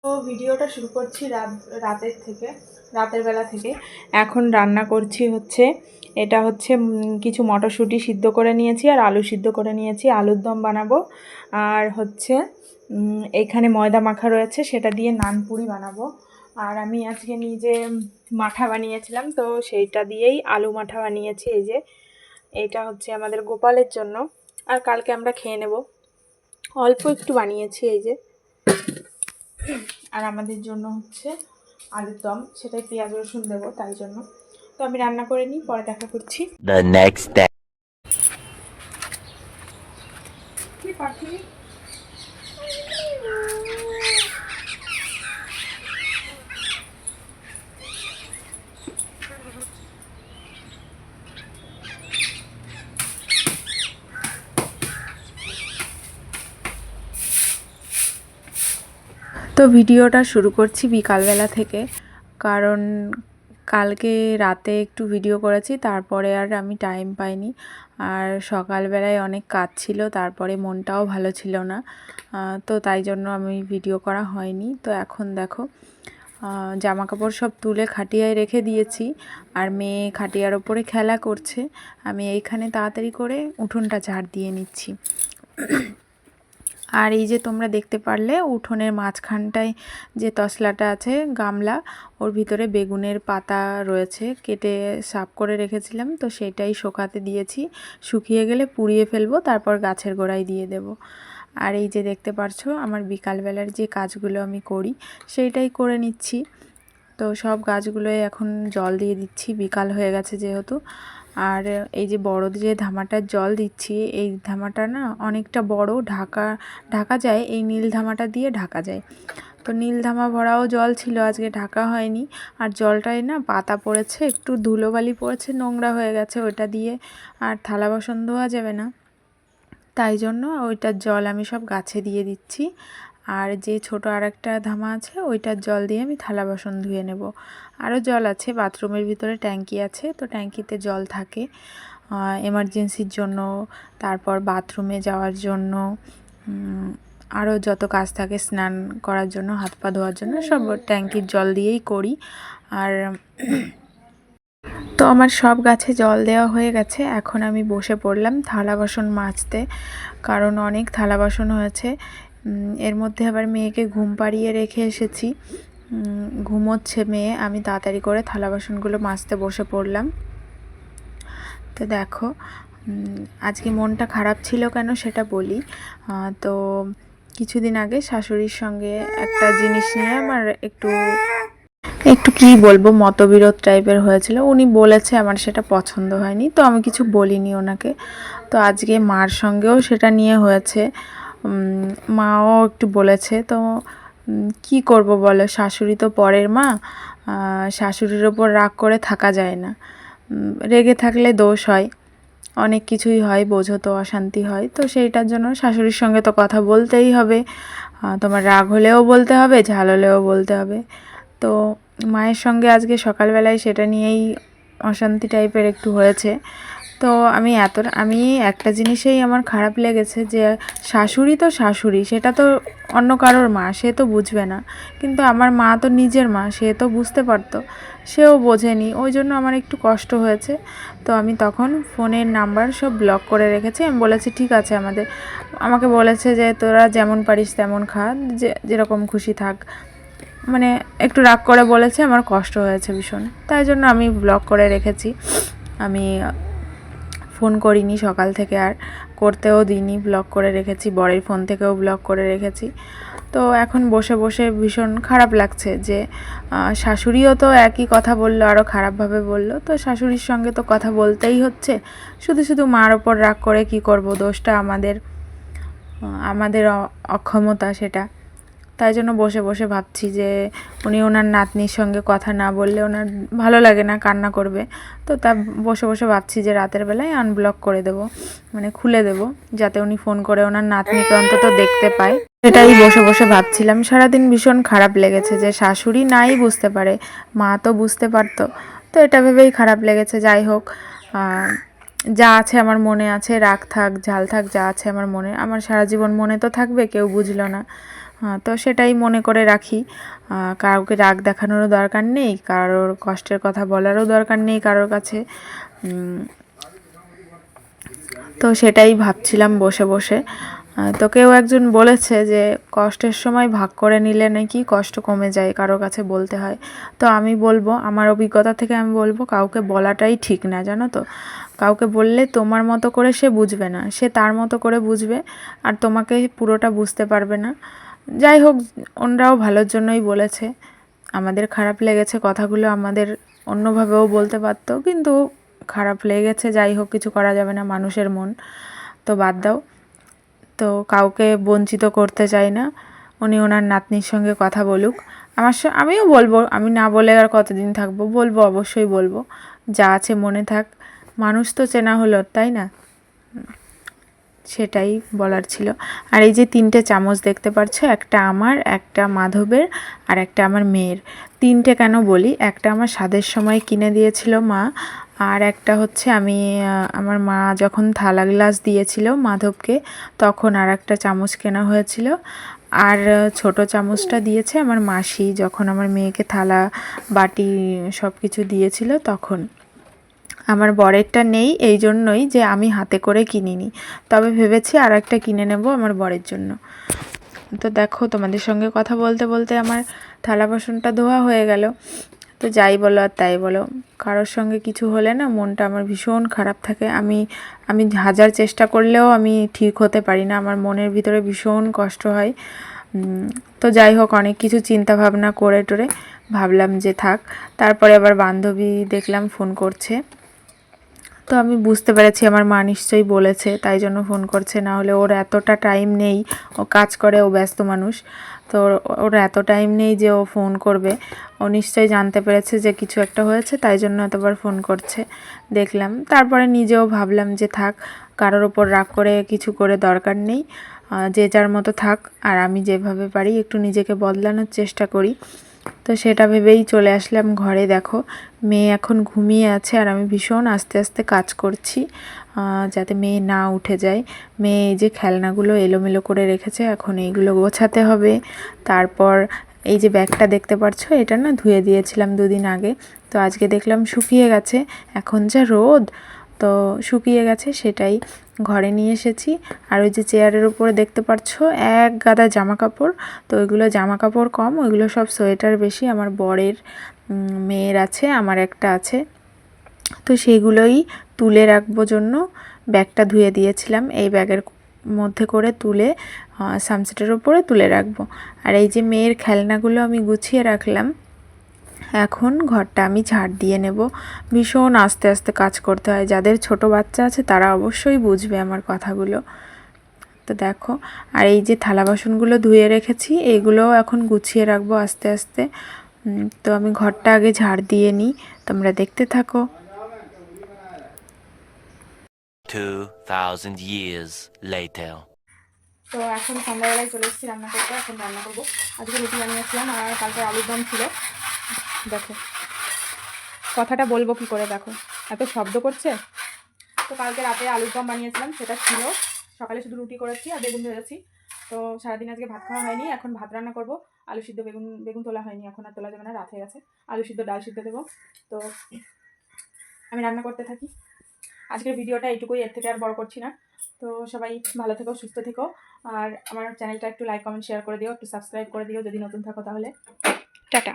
তো ভিডিওটা শুরু করছি রাতের বেলা থেকে। এখন রান্না করছি হচ্ছে এটা হচ্ছে কিছু মটরশুঁটি সিদ্ধ করে নিয়েছি আর আলু সিদ্ধ করে নিয়েছি, আলুর দম বানাবো। আর হচ্ছে এখানে ময়দা মাখা রয়েছে, সেটা দিয়ে নানপুরি বানাবো। আর আমি আজকে নিজে মাঠা বানিয়েছিলাম, তো সেইটা দিয়েই আলু মাঠা বানিয়েছি। এই যে এটা হচ্ছে আমাদের গোপালের জন্য, আর কালকে আমরা খেয়ে নেব। অল্প একটু বানিয়েছি এই যে। আর আমাদের জন্য হচ্ছে আলুর দম, সেটাই পেঁয়াজ রসুন দেবো, তাই জন্য। তো আমি রান্না করে নিই, পরে দেখা করছি। The next day. তো ভিডিওটা শুরু করছি বিকালবেলা থেকে, কারণ কালকে রাতে একটু ভিডিও করেছি, তারপরে আর আমি টাইম পাইনি। আর সকালবেলায় অনেক কাজ ছিল, তারপরে মনটাও ভালো ছিল না, তো তাই জন্য আমি ভিডিও করা হয়নি। তো এখন দেখো জামা কাপড় সব তুলে খাটিয়ায় রেখে দিয়েছি, আর মেয়ে খাটিয়ার ওপরে খেলা করছে। আমি এইখানে তাড়াতাড়ি করে উঠোনটা ঝাড় দিয়ে নিচ্ছি। আর এই যে তোমরা দেখতে পারলে উঠোনের মাঝখানটায় যে তসলাটা আছে গামলা, ওর ভিতরে বেগুনের পাতা রয়েছে, কেটে সাফ করে রেখেছিলাম, তো সেটাই শুকাতে দিয়েছি। শুকিয়ে গেলে পুড়িয়ে ফেলবো, তারপর গাছের গোড়ায় দিয়ে দেব। আর এই যে দেখতে পারছো আমার বিকালবেলার যে কাজগুলো আমি করি সেইটাই করে নিচ্ছি। তো সব গাছগুলোয় এখন জল দিয়ে দিচ্ছি, বিকাল হয়ে গেছে যেহেতু। আর এই যে বড় যে ধামাটার জল দিচ্ছি, এই ধামাটা না অনেকটা বড়, ঢাকা যায়, এই নীল ধামাটা দিয়ে ঢাকা যায়। তো নীল ধামা ভরাও জল ছিল, আজকে ঢাকা হয়নি। আর জলটায় না পাতা পড়েছে, একটু ধুলোবালি পড়েছে, নোংরা হয়ে গেছে, ওইটা দিয়ে আর থালা বাসন ধোয়া যাবে না, তাই জন্য ওইটার জল আমি সব গাছে দিয়ে দিচ্ছি। আর যে ছোট আরেকটা ধামা আছে, ওইটার জল দিয়ে আমি থালা বাসন ধুয়ে নেব। আরও জল আছে, বাথরুমের ভিতরে ট্যাঙ্কি আছে, তো ট্যাঙ্কিতে জল থাকে এমার্জেন্সির জন্য, তারপর বাথরুমে যাওয়ার জন্য, আরও যত কাজ থাকে, স্নান করার জন্য, হাত পা ধোয়ার জন্য, সব ট্যাঙ্কির জল দিয়েই করি। আর তো আমার সব গাছে জল দেওয়া হয়ে গেছে, এখন আমি বসে পড়লাম থালা বাসন মাজতে, কারণ অনেক থালা বাসন হয়েছে। এর মধ্যে আবার মেয়েকে ঘুম পাড়িয়ে রেখে এসেছি, ঘুমোচ্ছে মেয়ে, আমি তাড়াতাড়ি করে থালা বাসনগুলো মাজতে বসে পড়লাম। তো দেখো আজকে মনটা খারাপ ছিল কেন সেটা বলি। তো কিছুদিন আগে শাশুড়ির সঙ্গে একটা জিনিস নিয়ে আমার একটু কি বলবো, মতবিরোধ টাইপের হয়েছিল। উনি বলেছে, আমার সেটা পছন্দ হয়নি, তো আমি কিছু বলিনি ওনাকে। তো আজকে মার সঙ্গেও সেটা নিয়ে হয়েছে, মাও একটু বলেছে। তো কি করব বলো, শাশুড়ি তো পরের মা, শাশুড়ির ওপর রাগ করে থাকা যায় না, রেগে থাকলে দোষ হয়, অনেক কিছুই হয়, বোঝো তো, অশান্তি হয়। তো সেইটার জন্য শাশুড়ির সঙ্গে তো কথা বলতেই হবে, তোমার রাগ হলেও বলতে হবে, ঝাল হলেও বলতে হবে। তো মায়ের সঙ্গে আজকে সকালবেলায় সেটা নিয়েই অশান্তি টাইপের একটু হয়েছে। তো আমি একটা জিনিসেই আমার খারাপ লেগেছে, যে শাশুড়ি তো শাশুড়ি, সেটা তো অন্য কারোর মা, সে তো বুঝবে না, কিন্তু আমার মা তো নিজের মা, সে তো বুঝতে পারতো, সেও বোঝেনি, ওই জন্য আমার একটু কষ্ট হয়েছে। তো আমি তখন ফোনের নাম্বার সব ব্লক করে রেখেছি। আমি বলেছি ঠিক আছে, আমাকে বলেছে যে তোরা যেমন পারিস তেমন খা, যেরকম খুশি থাক, মানে একটু রাগ করে বলেছে, আমার কষ্ট হয়েছে ভীষণ, তাই জন্য আমি ব্লক করে রেখেছি। আমি ফোন করিনি সকাল থেকে, আর করতেও দিইনি, ব্লক করে রেখেছি, বরের ফোন থেকেও ব্লক করে রেখেছি। তো এখন বসে বসে ভীষণ খারাপ লাগছে যে শাশুড়িও তো একই কথা বললো, আরও খারাপভাবে বললো, তো শাশুড়ির সঙ্গে তো কথা বলতেই হচ্ছে, শুধু শুধু মার ওপর রাগ করে কি করব, দোষটা আমাদের অক্ষমতা সেটা। তাই জন্য বসে বসে ভাবছি যে উনি ওনার নাতনির সঙ্গে কথা না বললে ওনার ভালো লাগে না, কান্না করবে। তো বসে বসে ভাবছি যে রাতের বেলায় আনব্লক করে দেব, মানে খুলে দেব, যাতে উনি ফোন করে ওনার নাতনিকে অন্তত দেখতে পায়। এটাই বসে বসে ভাবছিলাম। সারাদিন ভীষণ খারাপ লেগেছে যে শাশুড়ি নাই বুঝতে পারে, মা তো বুঝতে পারতো, তো এটা ভেবেই খারাপ লেগেছে। যাই হোক, যা আছে আমার মনে আছে, রাগ থাক ঝাল থাক, যা আছে আমার মনে, আমার সারা জীবন মনে তো থাকবে, কেউ বুঝলো না, তো সেটাই মনে করে রাখি। কাউকে রাগ দেখানোরও দরকার নেই, কারোর কষ্টের কথা বলারও দরকার নেই কারোর কাছে। তো সেটাই ভাবছিলাম বসে বসে। তো কেউ একজন বলেছে যে কষ্টের সময় ভাগ করে নিলে নাকি কষ্ট কমে যায়, কারোর কাছে বলতে হয়। তো আমি বলবো, আমার অভিজ্ঞতা থেকে আমি বলবো, কাউকে বলাটাই ঠিক না, জানো তো। কাউকে বললে তোমার মতো করে সে বুঝবে না, সে তার মতো করে বুঝবে, আর তোমাকে পুরোটা বুঝতে পারবে না। যাই হোক, ওনরাও ভালোর জন্যই বলেছে। আমাদের খারাপ লেগেছে কথাগুলো, আমাদের অন্যভাবেও বলতে পারতো, কিন্তু খারাপ লেগেছে, যাই হোক, কিছু করা যাবে না, মানুষের মন, তো বাদ দাও। তো কাউকে বঞ্চিত করতে চাই না। উনি ওনার নাতনির সঙ্গে কথা বলুক, আমিও বলবো, আমি না বলে আর কতদিন থাকবো, বলবো, অবশ্যই বলবো, যা আছে মনে থাক। মানুষ তো চেনা হলো, তাই না? সেটাই বলার ছিল। আর এই যে 3টে চামচ দেখতে পাচ্ছ, একটা আমার, একটা মাধবের, আর একটা আমার মেয়ের। 3টে কেন বলি, একটা আমার স্বাদের সময় কিনে দিয়েছিল মা, আর একটা হচ্ছে আমি আমার মা যখন থালা গ্লাস দিয়েছিল মাধবকে, তখন আর একটা চামচ কেনা হয়েছিল। আর ছোট চামচটা দিয়েছে আমার মাসি, যখন আমার মেয়েকে থালা বাটি সব কিছু দিয়েছিল তখন। আমার বরেরটা নেই, এই জন্যই যে আমি হাতে করে কিনিনি, তবে ভেবেছি আর একটা কিনে নেব আমার বরের জন্য। তো দেখো, তোমাদের সঙ্গে কথা বলতে বলতে আমার থালা বাসনটা ধোয়া হয়ে গেল। তো যাই বলো আর তাই বলো, কারোর সঙ্গে কিছু হলে না মনটা আমার ভীষণ খারাপ থাকে। আমি হাজার চেষ্টা করলেও আমি ঠিক হতে পারি না, আমার মনের ভিতরে ভীষণ কষ্ট হয়। তো যাই হোক, অনেক কিছু চিন্তা ভাবনা করে টোরে ভাবলাম যে থাক। তারপরে আবার বান্ধবী দেখলাম ফোন করছে, তো আমি বুঝতে পেরেছি আমার মা নিশ্চয়ই বলেছে, তাই জন্য ফোন করছে, না হলে ওর এতটা টাইম নেই। ও কাজ করে, ও ব্যস্ত মানুষ, তো ওর এত টাইম নেই যে ও ফোন করবে। ও নিশ্চয়ই জানতে পেরেছে যে কিছু একটা হয়েছে, তাই জন্য এতবার ফোন করছে দেখলাম। তারপরে নিজেও ভাবলাম যে থাক, কারোর ওপর রাগ করে কিছু করে দরকার নেই, যে যার মতো থাক, আর আমি যেভাবে পারি একটু নিজেকে বদলানোর চেষ্টা করি। তো সেটা ভেবেই চলে আসলাম ঘরে। দেখো, মেয়ে এখন ঘুমিয়ে আছে, আর আমি ভীষণ আস্তে আস্তে কাজ করছি যাতে মেয়ে না উঠে যায়। মেয়ে এই যে খেলনাগুলো এলোমেলো করে রেখেছে, এখন এইগুলো গোছাতে হবে। তারপর এই যে ব্যাগটা দেখতে পাচ্ছ, এটা না ধুয়ে দিয়েছিলাম 2 দিন আগে, তো আজকে দেখলাম শুকিয়ে গেছে, এখন যা রোদ, তো শুকিয়ে গেছে, সেটাই ঘরে নিয়ে এসেছি। আর ওই যে চেয়ারের উপরে দেখতে পাচ্ছ এক গাদা জামা কাপড়, তো ওইগুলো জামা কাপড় কম, ওইগুলো সব সোয়েটার বেশি। আমার বরের, মেয়ের আছে, আমার একটা আছে, তো সেগুলোই তুলে রাখবো জন্য ব্যাগটা ধুয়ে দিয়েছিলাম, এই ব্যাগের মধ্যে করে তুলে সানসেটের উপরে তুলে রাখবো। আর এই যে মেয়ের খেলনাগুলো আমি গুছিয়ে রাখলাম। এখন ঘরটা আমি ঝাড় দিয়ে নেব। ভীষণ আস্তে আস্তে কাজ করতে হয়, যাদের ছোট বাচ্চা আছে তারা অবশ্যই বুঝবে আমার কথাগুলো। তো দেখো, আর এই যে থালা বাসনগুলো ধুয়ে রেখেছি, এইগুলোও এখন গুছিয়ে রাখবো আস্তে আস্তে। তো আমি ঘরটা আগে ঝাড় দিয়ে নিই, তোমরা দেখতে থাকো। 2000 years later. তো এখন সন্ধ্যাবেলায় চলে এসেছি রান্না করতে, এখন রান্না করবো। আজকে রুটি বানিয়েছিলাম, আর কালকে আলুর দম ছিল। দেখো, কথাটা বলবো কি করে, দেখো এত শব্দ করছে। তো কালকে রাতে আলুর দম বানিয়েছিলাম, সেটা ছিল। সকালে শুধু রুটি করেছি আর বেগুন ভেজেছি। তো সারাদিন আজকে ভাত খাওয়া হয়নি, এখন ভাত রান্না করবো। আলু সিদ্ধ, বেগুন বেগুন তোলা হয়নি, এখন আর তোলা যাবে না, রাত হয়ে গেছে। আলু সিদ্ধ, ডাল সিদ্ধ দেবো। তো আমি রান্না করতে থাকি। আজকের ভিডিওটা এইটুকুই, এর থেকে আর বড় করছি না। তো সবাই ভালো থেকো, সুস্থ থেকো, আর আমার চ্যানেলটা একটু লাইক কমেন্ট শেয়ার করে দিও, একটু সাবস্ক্রাইব করে দিও যদি নতুন থাকো তাহলে। টাটা।